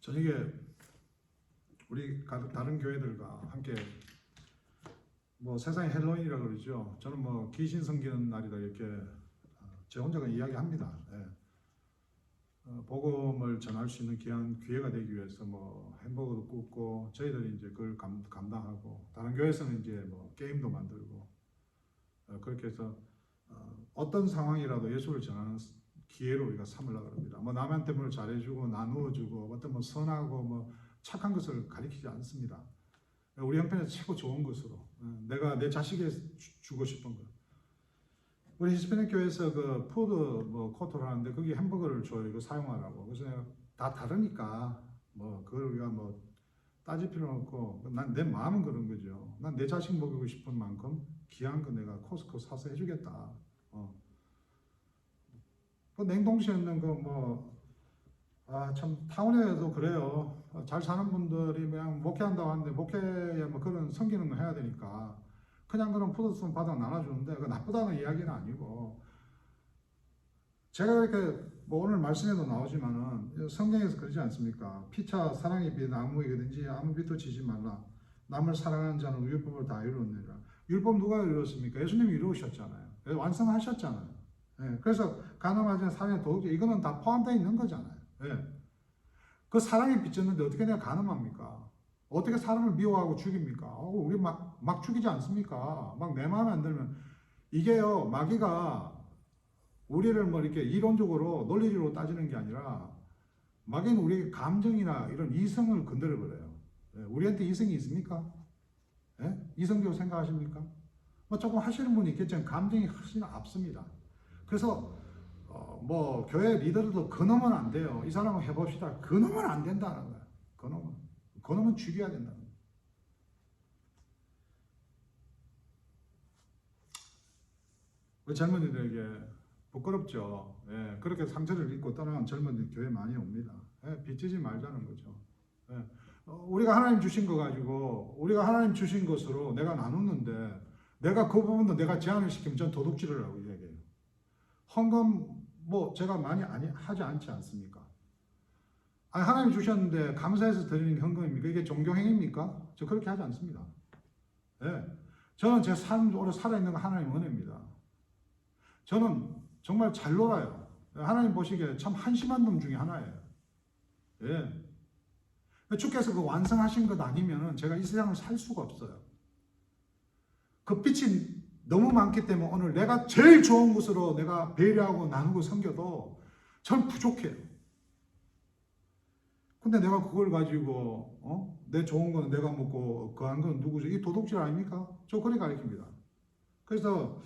저녁에 우리 다른 교회들과 함께 뭐 세상의 헬로윈이라고 그러죠. 저는 뭐 귀신 섬기는 날이다 이렇게 제 혼자가 이야기합니다. 예. 복음을 전할 수 있는 귀한 기회가 되기 위해서 뭐 햄버거도 굽고 저희들이 이제 그걸 감당하고 다른 교회에서는 이제 뭐 게임도 만들고 그렇게 해서 어떤 상황이라도 예수를 전하는 기회로 우리가 삼으려고 합니다. 뭐 남한테 뭘 잘해주고 나누어주고 어떤 뭐 선하고 뭐 착한 것을 가리키지 않습니다. 우리 형편에서 최고 좋은 것으로 내가 내 자식에 주고 싶은 것. 우리 히스패닉 교회에서 그 푸드 뭐 코트를 하는데 거기 햄버거를 줘요. 이거 사용하라고. 그래서 내가 다 다르니까 뭐 그걸 우리가 뭐 따질 필요 없고 난 내 마음은 그런 거죠. 난 내 자식 먹이고 싶은 만큼 귀한 거 내가 코스코 사서 해주겠다. 그 냉동실에 있는 그 뭐 참 타운에도 그래요. 잘 사는 분들이 그냥 목회한다고 하는데 목회에 뭐 그런 섬기는 거 해야 되니까 그냥 그런 푸드스톤 바닥 나눠주는데 그 나쁘다는 이야기는 아니고 제가 이렇게 뭐 오늘 말씀에도 나오지만은 성경에서 그러지 않습니까? 피차 사랑의 빛 아무에게든지 아무 빛도 지지 말라. 남을 사랑하는 자는 율법을 다 이루었느니라. 율법 누가 이루었습니까? 예수님이 이루셨잖아요. 완성하셨잖아요. 예, 그래서 가늠하지 사랑의 도덕적 이거는 다 포함되어 있는 거잖아요. 예. 그 사랑이 비쳤는데 어떻게 내가 가늠합니까? 어떻게 사람을 미워하고 죽입니까? 우리 막 죽이지 않습니까? 막 내 마음에 안 들면 이게요 마귀가 우리를 뭐 이렇게 이론적으로 논리적으로 따지는 게 아니라 마귀는 우리의 감정이나 이런 이성을 건드려 버려요. 예, 우리한테 이성이 있습니까? 예? 이성적으로 생각하십니까? 뭐 조금 하시는 분이 있겠지만 감정이 훨씬 앞섭니다. 그래서 뭐 교회 리더들도 그놈은 안 돼요. 이 사람은 해봅시다. 그놈은 안 된다는 거예요. 그놈은 죽여야 된다는 거예요. 우리 젊은이들에게 부끄럽죠. 예, 그렇게 상처를 입고 떠나간 젊은이들 교회 많이 옵니다. 예, 빚지지 말자는 거죠. 예, 우리가 하나님 주신 거 가지고 우리가 하나님 주신 것으로 내가 나눴는데 내가 그 부분도 내가 제한을 시키면 전 도둑질을 하고 이야기해요. 헌금 뭐 제가 많이 하지 않지 않습니까? 아니 하나님 주셨는데 감사해서 드리는 게 헌금입니까? 이게 종교행위입니까? 저 그렇게 하지 않습니다. 예, 저는 제 삶으로 살아있는 거 하나님 은혜입니다. 저는 정말 잘 놀아요. 하나님 보시기에 참 한심한 놈 중에 하나예요. 예. 주께서 그 완성하신 것 아니면 제가 이 세상을 살 수가 없어요. 그 빛이 너무 많기 때문에 오늘 내가 제일 좋은 것으로 내가 배려하고 나누고 섬겨도 전 부족해요. 근데 내가 그걸 가지고 내 좋은 거는 내가 먹고 그한 건 누구죠? 이 도둑질 아닙니까? 저 그렇게 가르칩니다. 그래서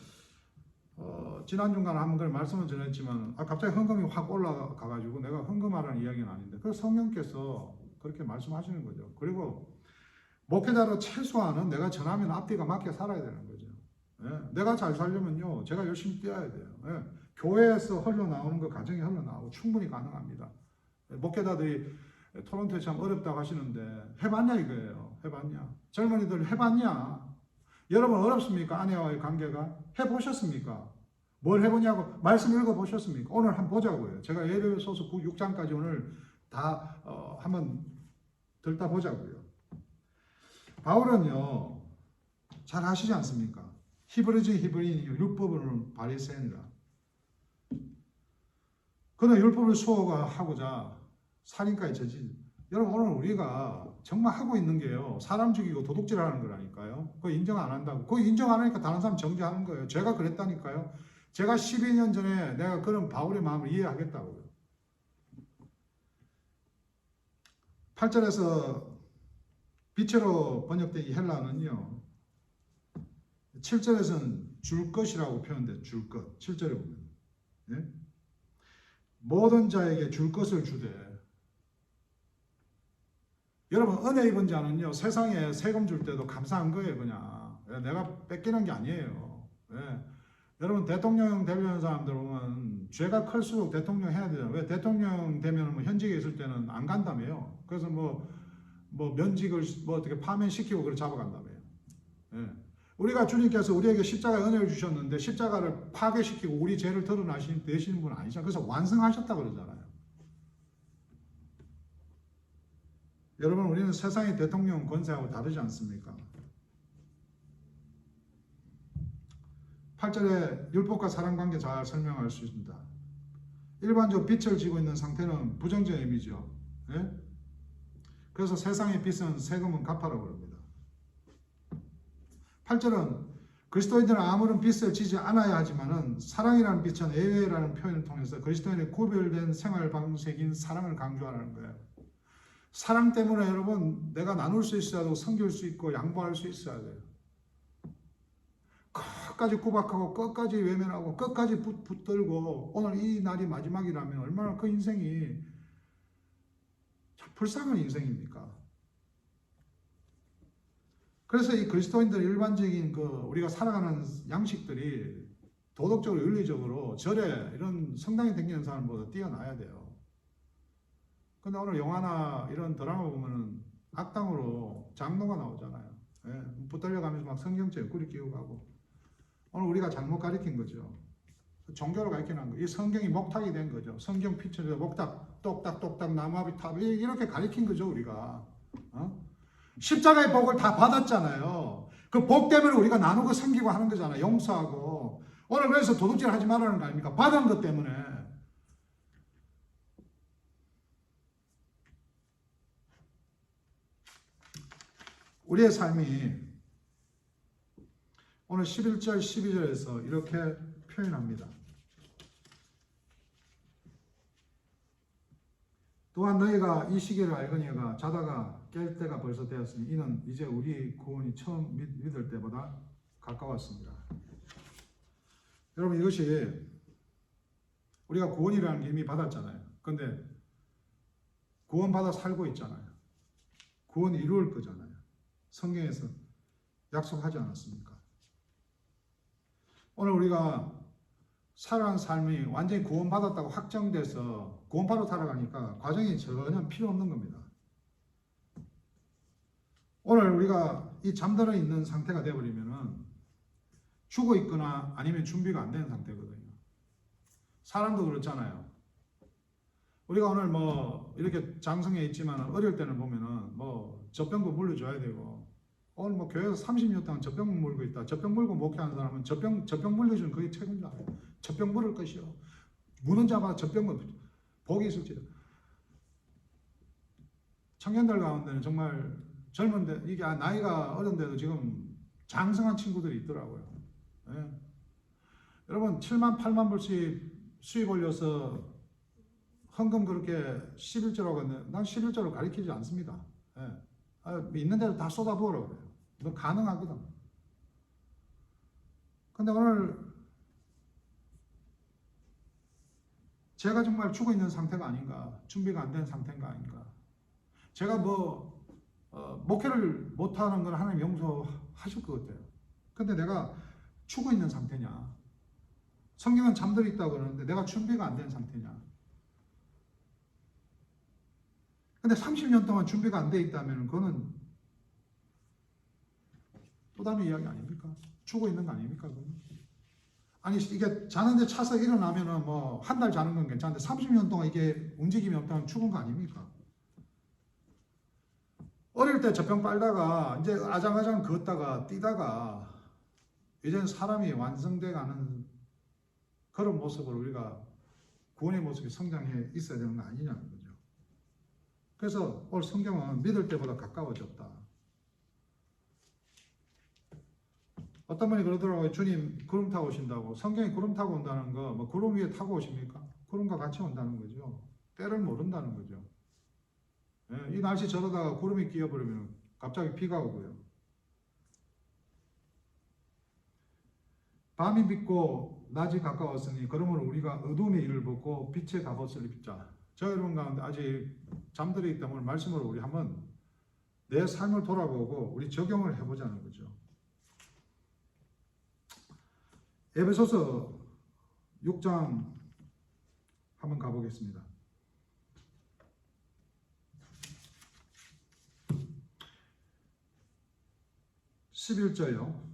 지난 중간에 한번 그런 말씀을 전했지만 갑자기 헌금이 확 올라가가지고 내가 헌금하라는 이야기는 아닌데 그 성령께서 그렇게 말씀하시는 거죠. 그리고 목회자로 최소한은 내가 전하면 앞뒤가 맞게 살아야 되는 거죠. 예, 내가 잘 살려면요 제가 열심히 뛰어야 돼요. 예, 교회에서 흘러나오는 거 가정에 흘러나오고 충분히 가능합니다. 예, 목회자들이 토론토에 참 어렵다고 하시는데 해봤냐 이거예요. 해봤냐? 젊은이들 해봤냐? 여러분 어렵습니까? 아내와의 관계가? 해보셨습니까? 뭘 해보냐고 말씀 읽어보셨습니까? 오늘 한번 보자고요. 제가 예배소서 6장까지 오늘 다 한번 들다 보자고요. 바울은요 잘 아시지 않습니까? 히브리지 히브리인이 율법을 바리새인이라. 그는 율법을 수호하고자 살인까지 저지. 여러분 오늘 우리가 정말 하고 있는 게요 사람 죽이고 도둑질하는 거라니까요. 그거 인정 안 한다고. 그거 인정 안 하니까 다른 사람 정죄하는 거예요. 제가 그랬다니까요. 제가 12년 전에 내가 그런 바울의 마음을 이해하겠다고요. 8절에서 빛으로 번역된 이 헬라는요 7절에서는 줄 것이라고 표현돼. 줄 것. 7절에 보면 예? 모든 자에게 줄 것을 주되. 여러분 은혜 입은 자는요 세상에 세금 줄 때도 감사한 거예요. 그냥 내가 뺏기는 게 아니에요. 예. 여러분 대통령 되려는 사람들 보면 죄가 클수록 대통령 해야 되잖아요. 왜 대통령 되면 뭐 현직에 있을 때는 안 간다며요. 그래서 뭐 면직을 뭐 어떻게 파면시키고 그걸 잡아간다며요. 예. 우리가 주님께서 우리에게 십자가의 은혜를 주셨는데 십자가를 파괴시키고 우리 죄를 되시는 분은 아니잖아요. 그래서 완성하셨다 그러잖아요. 여러분, 우리는 세상의 대통령 권세하고 다르지 않습니까? 8절에 율법과 사랑관계 잘 설명할 수 있습니다. 일반적으로 빚을 지고 있는 상태는 부정적인 의미죠. 예? 그래서 세상의 빚은 세금은 갚아라고 합니다. 8절은 그리스도인들은 아무런 빚을 지지 않아야 하지만은 사랑이라는 빚은 예외라는 표현을 통해서 그리스도인의 구별된 생활 방식인 사랑을 강조하라는 거예요. 사랑 때문에 여러분 내가 나눌 수 있어야 되고 섬길 수 있고 양보할 수 있어야 돼요. 끝까지 구박하고 끝까지 외면하고 끝까지 붙들고 오늘 이 날이 마지막이라면 얼마나 그 인생이 불쌍한 인생입니까? 그래서 이 그리스도인들 일반적인 우리가 살아가는 양식들이 도덕적으로 윤리적으로 절에 이런 성당에 다니는 사람보다 뛰어나야 돼요. 근데 오늘 영화나 이런 드라마 보면은 악당으로 장로가 나오잖아요. 예, 붙들려가면서 막 성경책 꾸리 끼고 가고. 오늘 우리가 잘못 가르친 거죠. 종교를 가르치는 거. 이 성경이 목탁이 된 거죠. 성경 피처에서 목탁, 똑딱똑딱 나무아비 탑 이렇게 가르친 거죠 우리가. 십자가의 복을 다 받았잖아요. 그 복 때문에 우리가 나누고 섬기고 하는 거잖아요. 용서하고. 오늘 그래서 도둑질 하지 말라는 거 아닙니까? 받은 것 때문에. 우리의 삶이 오늘 11절, 12절에서 이렇게 표현합니다. 또한 너희가 이 시기를 알거니가 자다가 깰 때가 벌써 되었으니 이는 이제 우리 구원이 처음 믿을 때보다 가까웠습니다. 여러분 이것이 우리가 구원이라는 게 이미 받았잖아요. 근데 구원받아 살고 있잖아요. 구원이 이루어질 거잖아요. 성경에서 약속하지 않았습니까? 오늘 우리가 살아가는 삶이 완전히 구원받았다고 확정돼서 구원받아 살아가니까 과정이 전혀 필요 없는 겁니다. 오늘 우리가 이 잠들어 있는 상태가 되어버리면은 죽어 있거나 아니면 준비가 안 되는 상태거든요. 사람도 그렇잖아요. 우리가 오늘 뭐 이렇게 장성해 있지만 어릴 때는 보면은 뭐 젖병도 물려줘야 되고 오늘 뭐 교회에서 30년 동안 젖병 물고 있다. 젖병 물고 목회하는 사람은 젖병 물려주는 그게 책임자예요. 젖병 물을 것이요. 무는 자마다 젖병 복이 있을지도. 청년들 가운데는 정말 젊은데 이게 나이가 어른데도 지금 장성한 친구들이 있더라고요. 예. 여러분 7만 8만 불씩 수익 올려서 헌금 그렇게 11조라고 했는데 난 11조를 가리키지 않습니다. 예. 있는 대로 다 쏟아부으라고 그래요. 이건 가능하거든. 근데 오늘 제가 정말 죽어 있는 상태가 아닌가, 준비가 안 된 상태인가 아닌가. 제가 목회를 못하는 건 하나님 용서하실 것 같아요. 근데 내가 죽어 있는 상태냐? 성경은 잠들어 있다고 그러는데 내가 준비가 안 된 상태냐? 근데 30년 동안 준비가 안 돼 있다면 그거는 또 다른 이야기 아닙니까? 죽어 있는 거 아닙니까? 그건? 아니 이게 자는데 차서 일어나면은 뭐 한 달 자는 건 괜찮은데 30년 동안 이게 움직임이 없다면 죽은 거 아닙니까? 어릴 때 젖병 빨다가 이제 아장아장 걷다가 뛰다가 이제는 사람이 완성돼가는 그런 모습을 우리가 구원의 모습이 성장해 있어야 되는 거 아니냐는 거죠. 그래서 오늘 성경은 믿을 때보다 가까워졌다. 어떤 분이 그러더라고요. 주님 구름 타고 오신다고. 성경이 구름 타고 온다는 거 뭐 구름 위에 타고 오십니까? 구름과 같이 온다는 거죠. 때를 모른다는 거죠. 예, 이 날씨 저러다가 구름이 끼어버리면 갑자기 비가 오고요. 밤이 빛고 낮이 가까웠으니 그러므로 우리가 어둠의 일을 벗고 빛의 갑옷을 입자. 저 여러분 가운데 아직 잠들어 있다 보면 말씀으로 우리 한번 내 삶을 돌아보고 우리 적용을 해보자는 거죠. 에베소서 6장 한번 가보겠습니다. 11절요.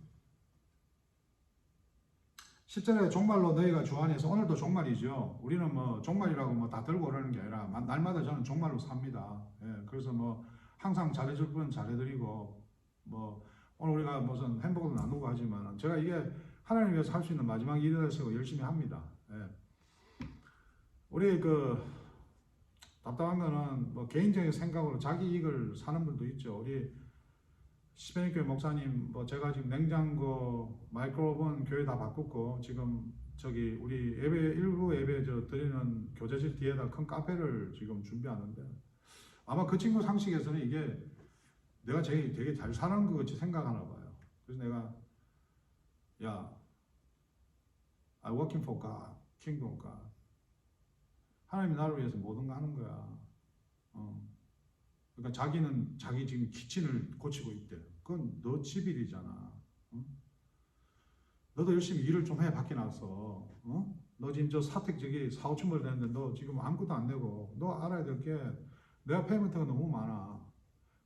10절에 종말로 너희가 주 안에서 오늘도 종말이죠. 우리는 뭐 종말이라고 뭐 다 들고 오라는 게 아니라 날마다 저는 종말로 삽니다. 예, 그래서 뭐 항상 잘해줄 분은 잘해드리고 뭐 오늘 우리가 무슨 햄버거도 나누고 하지만 제가 이게 하나님 위해서 할 수 있는 마지막 일이라서 열심히 합니다. 예. 우리 그 답답한 거는 뭐 개인적인 생각으로 자기 이익을 사는 분도 있죠. 우리 시베니교회 목사님 뭐 제가 지금 냉장고 마이크로오븐 교회 다 바꿨고 지금 저기 우리 예배 일부 예배 저 드리는 교제실 뒤에다 큰 카페를 지금 준비하는데 아마 그 친구 상식에서는 이게 내가 되게 잘 사는 것 같이 생각하나 봐요. 그래서 내가 야, I'm working for God, Kingdom God. 하나님이 나를 위해서 모든 거 하는 거야. 그러니까 자기는 자기 지금 키친을 고치고 있대. 그건 너 집일이잖아. 너도 열심히 일을 좀 해, 밖에 나서. 너 지금 저 사택 저기 4, 5천 벌 되는데 너 지금 아무것도 안 내고 너 알아야 될 게 내가 페이먼트가 너무 많아.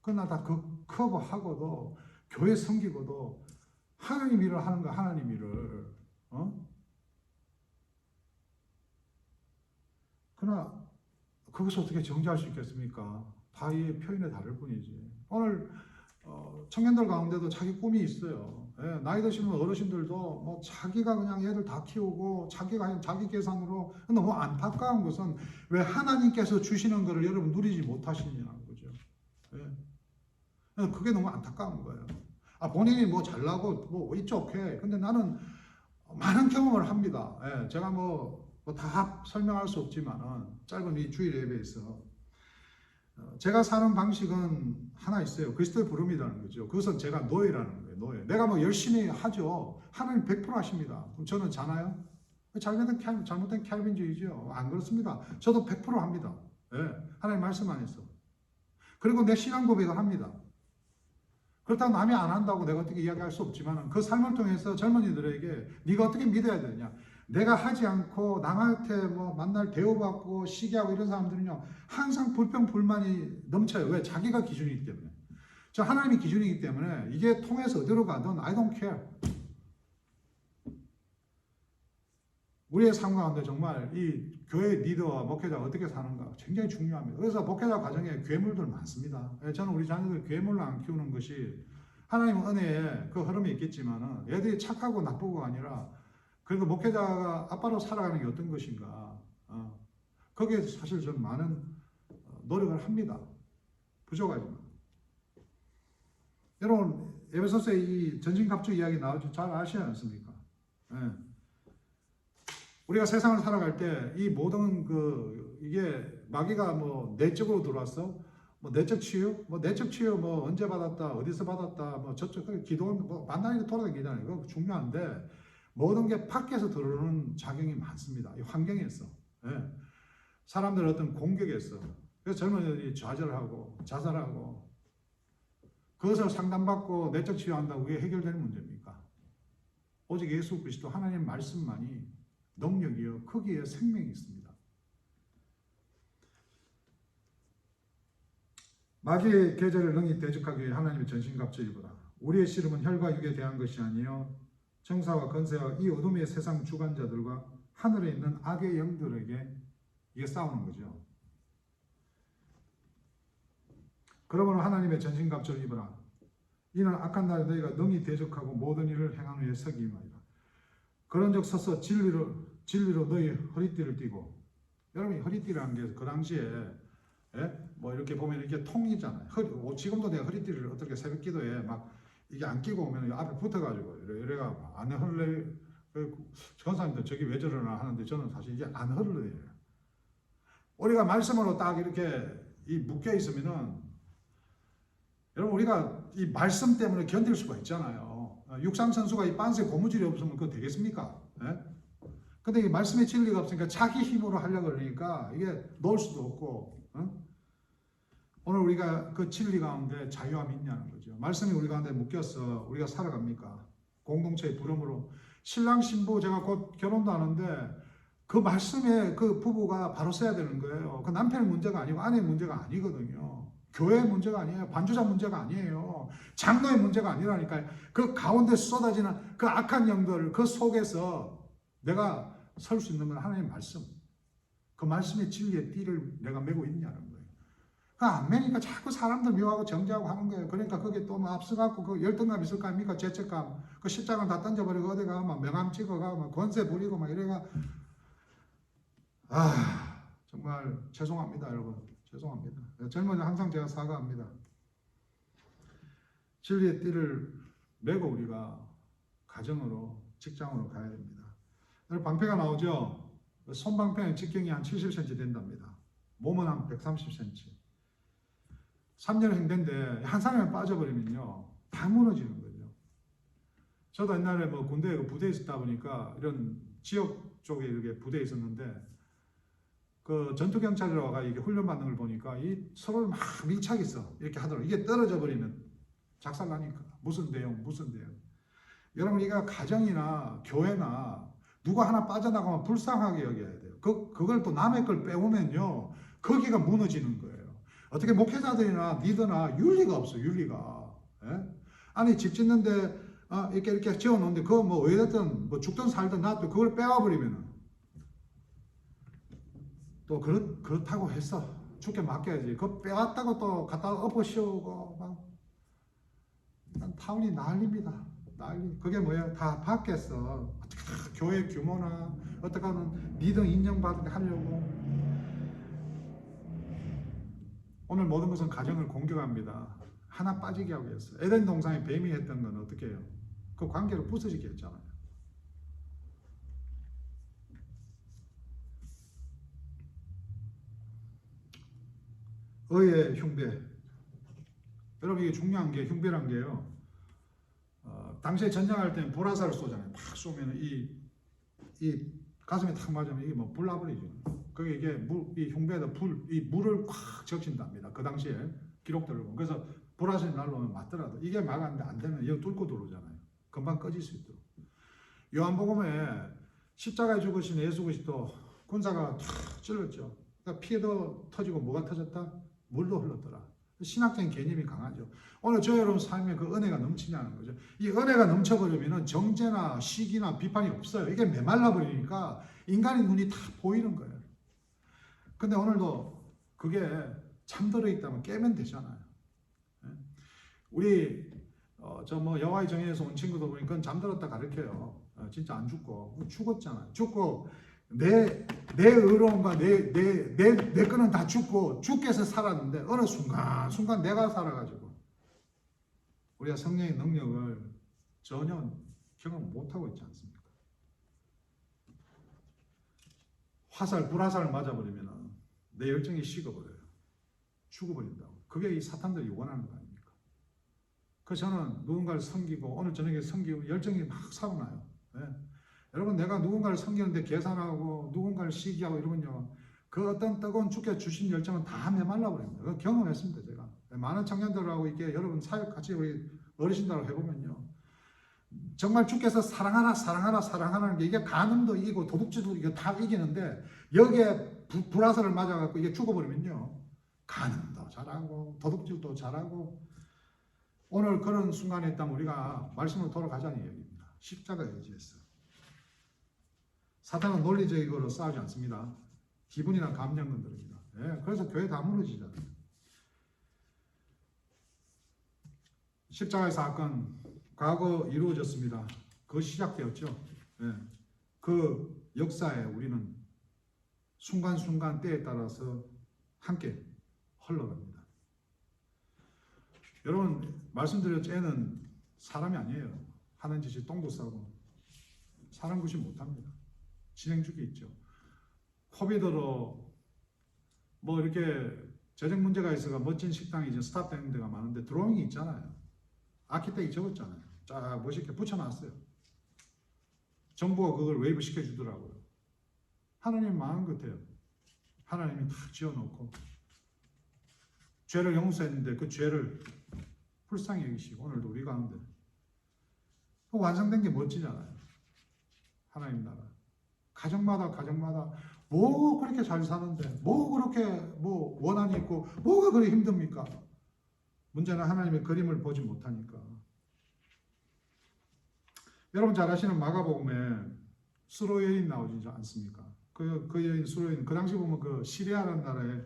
그건 나 다 커버하고도 교회 섬기고도 하나님 일을 하는 거야. 하나님 일을. 그러나 그것을 어떻게 정지할 수 있겠습니까? 다의 표현에 다를 뿐이지. 오늘 청년들 가운데도 자기 꿈이 있어요. 예, 나이 드시는 어르신들도 뭐 자기가 그냥 애들 다 키우고 자기가 자기 계산으로. 너무 안타까운 것은 왜 하나님께서 주시는 것을 여러분 누리지 못하시냐는 거죠. 예. 그게 너무 안타까운 거예요. 본인이 뭐 잘나고 뭐 it's okay. 근데 나는 많은 경험을 합니다. 예, 제가 뭐 다 설명할 수 없지만은 짧은 이 주일 예배에서 제가 사는 방식은 하나 있어요. 그리스도의 부름이라는 거죠. 그것은 제가 노예라는 거예요. 노예. 내가 뭐 열심히 하죠. 하나님 100% 하십니다. 그럼 저는 자나요? 잘못된 캘빈주의죠. 안 그렇습니다. 저도 100% 합니다. 예, 하나님 말씀 안에서. 그리고 내 신앙 고백을 합니다. 그렇다고 남이 안 한다고 내가 어떻게 이야기할 수 없지만 그 삶을 통해서 젊은이들에게 네가 어떻게 믿어야 되느냐. 내가 하지 않고 남한테 뭐 만날 대우받고 시기하고 이런 사람들은요 항상 불평불만이 넘쳐요. 왜? 자기가 기준이기 때문에. 저 하나님이 기준이기 때문에 이게 통해서 어디로 가든 I don't care. 우리의 삶 가운데 정말 이 교회 리더와 목회자가 어떻게 사는가 굉장히 중요합니다. 그래서 목회자 과정에 괴물들 많습니다. 저는 우리 자녀들 괴물을 안 키우는 것이 하나님 은혜에 그 흐름이 있겠지만 애들이 착하고 나쁘고가 아니라 그래도 목회자가 아빠로 살아가는 게 어떤 것인가. 거기에 사실 저는 많은 노력을 합니다. 부족하지만. 여러분 에베소서의 이 전신갑주 이야기 나오죠. 잘 아시지 않습니까? 예. 우리가 세상을 살아갈 때 이 모든 이게 마귀가 뭐 내적으로 들어왔어? 뭐 내적 치유? 뭐 내적 치유 뭐 언제 받았다? 어디서 받았다? 뭐 저쪽 기도 뭐 만나니까 돌아다니잖아요. 그거 중요한데 모든 게 밖에서 들어오는 작용이 많습니다. 이 환경에서. 예. 사람들 어떤 공격에서. 그래서 젊은이들이 좌절하고 자살하고 그것을 상담받고 내적 치유한다고 그게 해결되는 문제입니까? 오직 예수 그리스도 하나님 말씀만이 능력이요 거기에 생명이 있습니다. 마귀의 계절을 능히 대적하기 위해 하나님의 전신갑주 입으라. 우리의 씨름은 혈과 육에 대한 것이 아니요 정사와 권세와 이 어둠의 세상 주관자들과 하늘에 있는 악의 영들에게 이게 싸우는 거죠. 그러므로 하나님의 전신갑주를 입으라. 이는 악한 날에 너희가 능히 대적하고 모든 일을 행한 후에 서기임이라. 그런즉 서서 진리로 너희 허리띠를 띠고. 여러분이 허리띠라는 게 그 당시에 뭐 이렇게 보면 이게 통이잖아요. 지금도 내가 허리띠를 어떻게 새벽 기도에 막 이게 안 끼고 오면 앞에 붙어가지고 이래가 안 흘러. 전사님들 저기 왜 저러나 하는데 저는 사실 이게 안 흘러요. 우리가 말씀으로 딱 이렇게 묶여 있으면은 여러분 우리가 이 말씀 때문에 견딜 수가 있잖아요. 육상 선수가 이 빤스에 고무줄이 없으면 그거 되겠습니까? 근데 이 말씀의 진리가 없으니까 자기 힘으로 하려고 그러니까 이게 놓을 수도 없고. 오늘 우리가 그 진리 가운데 자유함이 있냐는 거죠. 말씀이 우리 가운데 묶여서 우리가 살아갑니까? 공동체의 부름으로. 신랑 신부 제가 곧 결혼도 하는데 그 말씀에 그 부부가 바로 써야 되는 거예요. 그 남편의 문제가 아니고 아내의 문제가 아니거든요. 교회의 문제가 아니에요. 반주자 문제가 아니에요. 장로의 문제가 아니라니까요. 그 가운데 쏟아지는 그 악한 영들 그 속에서 내가 설 수 있는 건 하나님의 말씀. 그 말씀의 진리의 띠를 내가 메고 있냐는 거예요. 그 안 매니까 자꾸 사람들 미워하고 정죄하고 하는 거예요. 그러니까 거기에 또 뭐 앞서갖고 그 열등감 있을 거 아닙니까? 죄책감. 그 십자가 다 던져버리고 어디가 막 명함 찍어가 막 권세 부리고 막 이래가. 정말 죄송합니다, 여러분. 죄송합니다. 젊은 항상 제가 사과합니다. 진리의 띠를 메고 우리가 가정으로, 직장으로 가야 됩니다. 방패가 나오죠? 손방패는 직경이 한 70cm 된답니다. 몸은 한 130cm. 3년 행대인데 한 사람이 빠져버리면요, 다 무너지는 거죠. 저도 옛날에 뭐 군대에 부대에 있었다 보니까 이런 지역 쪽에 이렇게 부대에 있었는데 그 전투경찰이라고 이게 훈련받는 걸 보니까 이 서로 막 밀착해서 이렇게 하더라고요. 이게 떨어져 버리면 작살나니까. 무슨 대응. 여러분, 이거 가정이나 교회나 누가 하나 빠져나가면 불쌍하게 여겨야 돼요. 그걸 또 남의 걸 빼오면요, 거기가 무너지는 거예요. 어떻게 목회자들이나 리더나 윤리가 없어, 윤리가. 예? 아니, 집 짓는데 이렇게 지어놓는데 그거 뭐 어디든 뭐 죽든 살든 놔도 그걸 빼와버리면은 또 그렇다고 해서 죽게 맡겨야지. 그거 빼왔다고 또 갖다 엎어 씌우고 막 타운이 난립니다. 난리. 그게 뭐예요? 다 밖에서 교회 규모나 어떻게 하면 리더 인정받게 하려고. 오늘 모든 것은 가정을 공격합니다. 하나 빠지게 하기 위해서. 에덴 동산에 뱀이 했던 건 어떻게 해요? 그 관계를 부서지게 했잖아요. 의의 흉배. 여러분, 이게 중요한 게 흉배란 게요. 당시에 전쟁할 때는 불화살을 쏘잖아요. 팍 쏘면 이 가슴에 탁 맞으면 이게 뭐 불나버리죠. 그게 이게 이 흉배에다 이 물을 꽉 적신답니다. 그 당시에 기록들을 보면. 그래서 불화살이 날라오면 맞더라도 이게 막았는데 안 되면 여기 뚫고 들어오잖아요. 금방 꺼질 수 있도록. 요한복음에 십자가에 죽으신 예수 그리스도 군사가 탁 찔렀죠. 그러니까 피도 터지고 뭐가 터졌다? 물도 흘렀더라. 신학적인 개념이 강하죠. 오늘 저 여러분 삶에 그 은혜가 넘치냐는 거죠. 이 은혜가 넘쳐버리면 정죄나 시기나 비판이 없어요. 이게 메말라 버리니까 인간의 눈이 다 보이는 거예요. 근데 오늘도 그게 잠들어 있다면 깨면 되잖아요. 우리 저 뭐 여호와의 정예에서 온 친구도 보니까 그건 잠들었다 가르쳐요. 진짜 안 죽고 죽었잖아요. 죽고 내 의로움과 내 거는 다 죽고 죽게 해서 살았는데 어느 순간 내가 살아가지고 우리가 성령의 능력을 전혀 경험 못하고 있지 않습니까? 불화살을 맞아버리면 내 열정이 식어버려요. 죽어버린다고. 그게 이 사탄들이 원하는 거 아닙니까? 그래서 저는 누군가를 섬기고 오늘 저녁에 섬기고 열정이 막 살아나요. 네. 여러분, 내가 누군가를 섬기는데 계산하고 누군가를 시기하고 이러면요, 그 어떤 뜨거운 주께 주신 열정은 다 메말라 버립니다. 그거 경험했습니다, 제가. 많은 청년들하고 이렇게 여러분 사역 같이 우리 어르신들하고 해보면요, 정말 주께서 사랑하라는 게 이게 간음도 이기고 도둑질도 이거 다 이기는데 여기에 불화살을 맞아갖고 이게 죽어버리면요, 간음도 잘하고 도둑질도 잘하고. 오늘 그런 순간에 있다면 우리가 말씀으로 돌아가자는 얘기입니다. 십자가에 의지했어. 사탄은 논리적으로 싸우지 않습니다. 기분이나 감정 건드립니다. 예, 그래서 교회 다 무너지잖아요. 십자가의 사건, 과거 이루어졌습니다. 그거 시작되었죠. 예, 그 역사에 우리는 순간순간 때에 따라서 함께 흘러갑니다. 여러분, 말씀드렸죠. 애는 사람이 아니에요. 하는 짓이 똥도 싸고 사람 구실 못합니다. 진행주기 있죠. 코비드로 뭐 이렇게 재정 문제가 있어가 멋진 식당이 이제 스탑되는 데가 많은데 드로잉이 있잖아요. 아키텍이 적었잖아요. 쫙 멋있게 붙여놨어요. 정부가 그걸 웨이브 시켜주더라고요. 하나님 마음 같아요. 하나님이 다 지어놓고 죄를 용서했는데 그 죄를 불쌍히 여기시고 오늘도 우리 가운데 완성된 게 멋지잖아요. 하나님 나라. 가정마다 뭐 그렇게 잘 사는데 뭐 그렇게 뭐 원한이 있고 뭐가 그렇게 힘듭니까? 문제는 하나님의 그림을 보지 못하니까. 여러분 잘 아시는 마가복음에 수로 여인 나오지 않습니까? 그 여인 수로 여인 그 당시 보면 그 시리아라는 나라에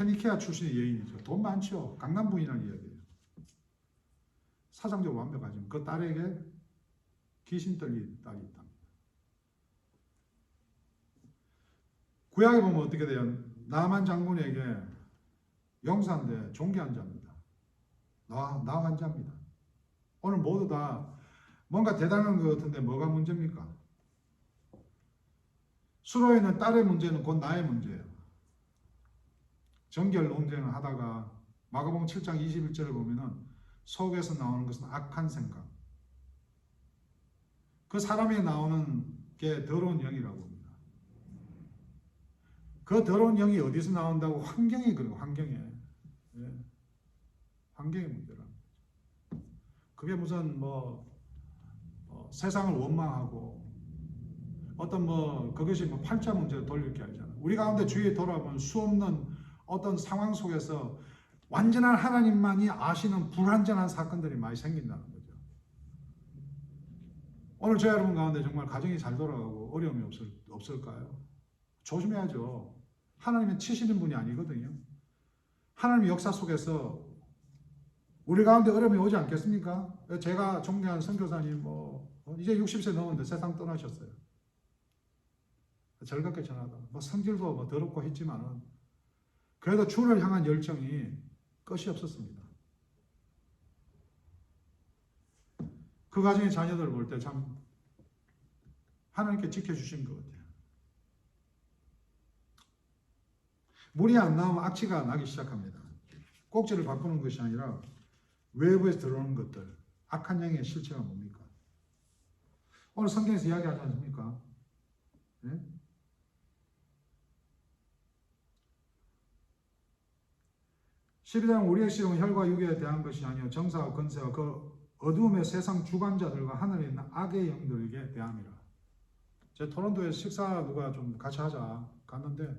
페니키아 출신의 여인이죠. 돈 많죠. 강남 부인이라는 이야기예요. 사상적으로 완벽하지만 그 딸에게 귀신 들린 딸이 있다. 구약에 보면 어떻게 돼요? 나만 장군에게 용사인데 종교한 자입니다. 나한 자입니다. 오늘 모두 다 뭔가 대단한 것 같은데 뭐가 문제입니까? 수로에 있는 딸의 문제는 곧 나의 문제예요. 정결 논쟁을 하다가 마가복음 7장 21절을 보면은 속에서 나오는 것은 악한 생각. 그 사람에 나오는 게 더러운 영이라고 합니다. 그 더러운 영이 어디서 나온다고? 환경이 그리고 환경에. 예. 환경의 문제라는 거죠. 그게 무슨 세상을 원망하고 어떤 그것이 팔자 문제로 돌릴 게 아니잖아. 우리 가운데 주위에 돌아보면 수없는 어떤 상황 속에서 완전한 하나님만이 아시는 불완전한 사건들이 많이 생긴다는 거죠. 오늘 저 여러분 가운데 정말 가정이 잘 돌아가고 어려움이 없을까요? 조심해야죠. 하나님은 치시는 분이 아니거든요. 하나님의 역사 속에서 우리 가운데 어려움이 오지 않겠습니까? 제가 존경하는 선교사님 이제 60세 넘었는데 세상 떠나셨어요. 즐겁게 전하다. 성질도 더럽고 했지만은 그래도 주를 향한 열정이 끝이 없었습니다. 그 가정의 자녀들을 볼 때 참 하나님께 지켜주신 것 같아요. 물이 안 나오면 악취가 나기 시작합니다. 꼭지를 바꾸는 것이 아니라 외부에서 들어오는 것들, 악한 영의 실체가 뭡니까? 오늘 성경에서 이야기하지 않습니까? 네? 12장은 우리의 시험은 혈과 육에 대한 것이 아니요 정사와 권세와 그 어두움의 세상 주관자들과 하늘에 있는 악의 영들에게 대함이라. 제 토론토에 식사 누가 좀 같이 하자 갔는데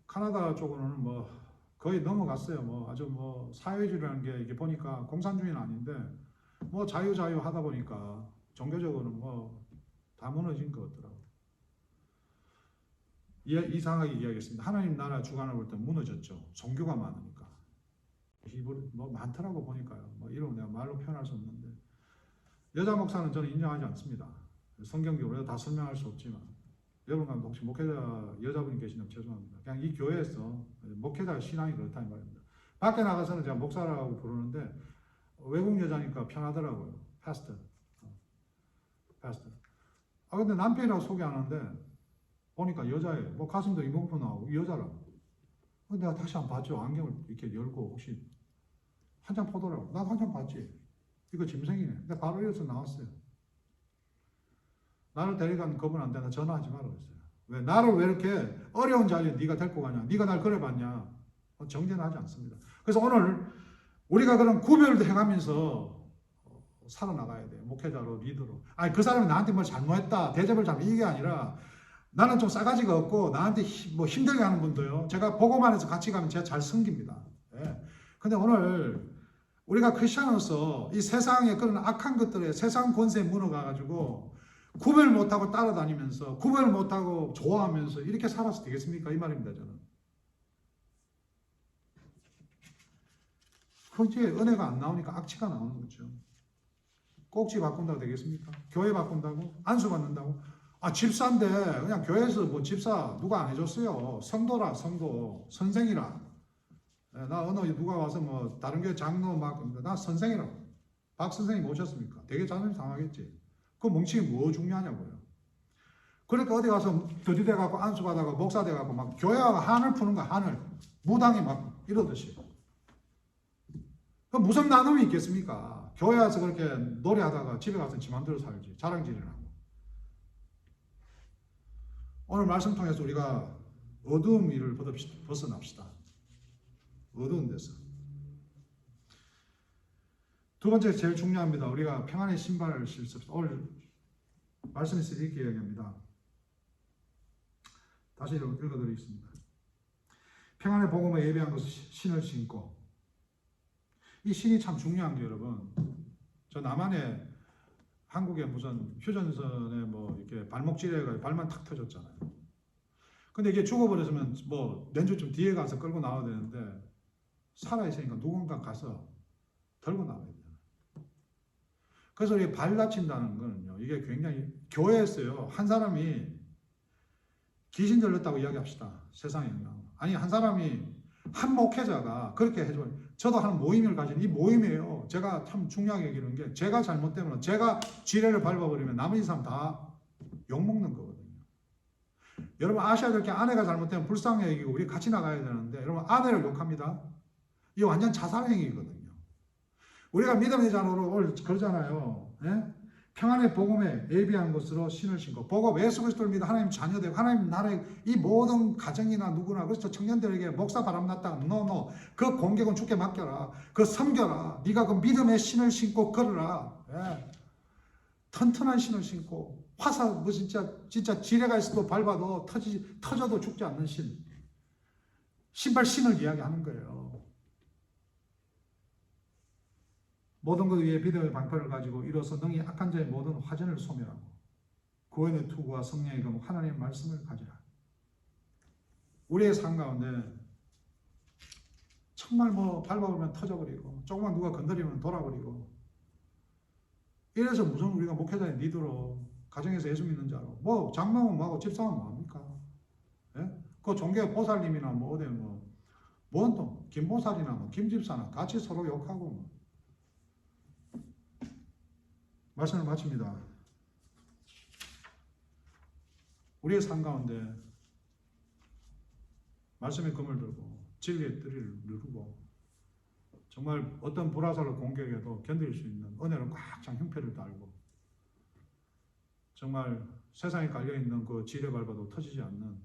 카나다 쪽으로는 거의 넘어갔어요. 아주 사회주의라는 게 이게 보니까 공산주의는 아닌데 자유 하다 보니까 종교적으로는 다 무너진 것 같더라고요. 이상하게 이야기했습니다. 하나님 나라 주관을 볼 때 무너졌죠. 종교가 많으니까. 많더라고 보니까요. 이런 내가 말로 표현할 수 없는데 여자 목사는 저는 인정하지 않습니다. 성경적으로 다 설명할 수 없지만 여러분 가운데 혹시 목회자 여자분이 계시면 죄송합니다. 그냥 이 교회에서 목회자 신앙이 그렇다 이 말입니다. 밖에 나가서는 제가 목사라고 부르는데 외국 여자니까 편하더라고요. 패스터. 근데 남편이라고 소개하는데 보니까 여자예요. 가슴도 이목구 나오고 여자라고. 근데 내가 다시 한번 봤죠. 안경을 이렇게 열고 혹시 한 장 보더라고. 나도 한 장 봤지. 이거 짐승이네. 근데 바로 이어서 나왔어요. 나를 데려간 겁은 안 되나 전화하지 말라고 했어요. 왜? 나를 왜 이렇게 어려운 자리에 네가 데리고 가냐? 네가 날 그래 봤냐? 정죄는 하지 않습니다. 그래서 오늘 우리가 그런 구별도 해가면서 살아나가야 돼요. 목회자로, 리더로. 그 사람이 나한테 뭘 잘못했다, 대접을 잘못 이게 아니라 나는 좀 싸가지가 없고 나한테 힘들게 하는 분도요. 제가 보고만 해서 같이 가면 제가 잘 섬깁니다. 예. 근데 오늘 우리가 크리스천으로서 이 세상의 그런 악한 것들에 세상 권세에 무너가가지고 구별 못하고 따라다니면서 구별 못하고 좋아하면서 이렇게 살아서 되겠습니까? 이 말입니다. 저는. 그게 은혜가 안 나오니까 악취가 나오는 거죠. 꼭지 바꾼다고 되겠습니까? 교회 바꾼다고? 안수 받는다고? 집사인데 그냥 교회에서 집사 누가 안 해줬어요. 성도라 성도. 선생이라. 나 어느 누가 와서 다른 교회 장로 나 선생이라고. 박 선생님 오셨습니까? 되게 자존심 상하겠지. 그 멍청이 뭐 중요하냐고요. 그러니까 어디 가서 더디돼갖고 안수 받아갖고 목사 돼갖고 막 교회와 한을 푸는 거야. 한을. 무당이 막 이러듯이. 그 무슨 나눔이 있겠습니까? 교회 와서 그렇게 노래하다가 집에 가서 지 맘대로 살지. 자랑질이라고. 오늘 말씀 통해서 우리가 어두운 일을 벗어납시다. 어두운 데서. 두 번째 제일 중요합니다. 우리가 평안의 신발을 신습시다. 오늘 말씀에서 이렇게 이야기합니다. 다시 읽어드리겠습니다. 평안의 복음을 예배한 것을 신을 신고. 이 신이 참 중요한 게 여러분. 저 남한에 한국에 무슨 휴전선에 이렇게 발목질해가 발만 탁 터졌잖아요. 근데 이게 죽어버렸으면 뭐 렌즈좀 뒤에 가서 끌고 나와야 되는데 살아있으니까 누군가 가서 들고 나와야 돼요. 그래서 이게 발라친다는 거는요, 이게 굉장히 교회에서요, 한 사람이 귀신 들렸다고 이야기합시다. 세상에. 아니, 한 사람이, 한 목회자가 그렇게 해줘요. 저도 한 모임을 가진 이 모임이에요. 제가 참 중요하게 여기는 게, 제가 잘못되면, 제가 지뢰를 밟아버리면 나머지 사람 다 욕먹는 거거든요. 여러분 아셔야 될 게, 아내가 잘못되면 불쌍히 여기고 우리 같이 나가야 되는데, 여러분 아내를 욕합니다. 이게 완전 자살행위거든요. 우리가 믿음의 자로를 그러잖아요. 예? 평안의 복음에 예비한 것으로 신을 신고, 복음 예수 그리스도를 믿어 하나님 자녀되고 하나님 나라의 이 모든 가정이나 누구나, 그래서 청년들에게 목사 바람났다, 노노, 그 공격은 주께 맡겨라, 그 섬겨라, 네가 그 믿음의 신을 신고 걸어라. 예? 튼튼한 신을 신고, 화사 뭐 진짜 지뢰가 있어도 밟아도 터져도 죽지 않는 신발 신을 이야기하는 거예요. 모든 것 위에 믿음의 방패를 가지고 이로써 능히 악한 자의 모든 화전을 소멸하고 구원의 투구와 성령의 검 하나님의 말씀을 가지라. 우리의 삶 가운데 정말 뭐 밟아보면 터져버리고 조금만 누가 건드리면 돌아버리고, 이래서 무슨 우리가 목회자의 리더로 가정에서 예수 믿는 자로 뭐 장로는 뭐하고 집사는 뭐합니까? 예? 그 종교 보살님이나 뭐 어디 뭔 또 김보살이나 뭐 김집사나 같이 서로 욕하고 뭐. 말씀을 마칩니다. 우리의 삶 가운데 말씀의 검을 들고 진리의 뜰을 누르고 정말 어떤 불화살을 공격해도 견딜 수 있는 은혜를 꽉 찬 형편을 달고, 정말 세상에 깔려있는 그 지뢰 밟아도 터지지 않는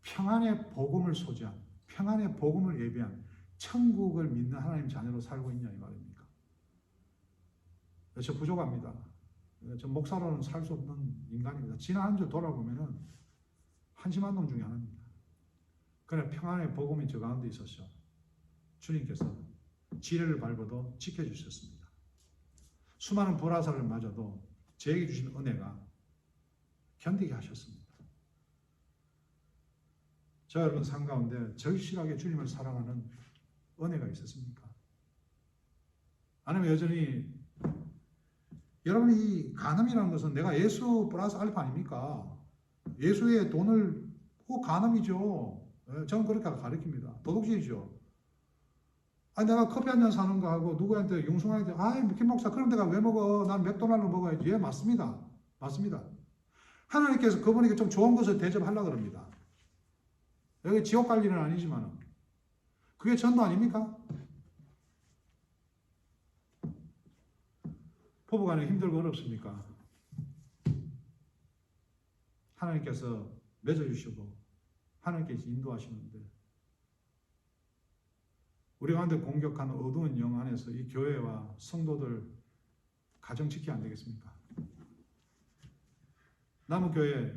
평안의 복음을 소지한, 평안의 복음을 예비한 천국을 믿는 하나님 자녀로 살고 있냐 이 말입니다. 저 부족합니다. 저 목사로는 살 수 없는 인간입니다. 지난 한 주 돌아보면은 한심한 놈 중에 하나입니다. 그러나 평안의 복음이 저 가운데 있었죠. 주님께서 지뢰를 밟아도 지켜주셨습니다. 수많은 불화살을 맞아도 저에게 주신 은혜가 견디게 하셨습니다. 저 여러분 삶 가운데 절실하게 주님을 사랑하는 은혜가 있었습니까? 아니면 여전히 여러분이 간음이라는 것은 내가 예수 플러스 알파 아닙니까? 예수의 돈을, 그거 간음이죠. 저는 그렇게 가르칩니다. 도둑질이죠. 아니 내가 커피 한 잔 사는 거 하고 누구한테 융숭하게, 아이 김 목사 그럼 내가 왜 먹어? 난 맥도날드 먹어야지. 예, 맞습니다. 맞습니다. 하나님께서 그분에게 좀 좋은 것을 대접하려고 그럽니다. 여기 지옥 갈 일은 아니지만 그게 전도 아닙니까? 부부간에 힘들고 어렵습니까? 하나님께서 맺어주시고 하나님께서 인도하시는데, 우리 가운데 공격하는 어두운 영 안에서 이 교회와 성도들 가정 지켜야 안 되겠습니까? 남은 교회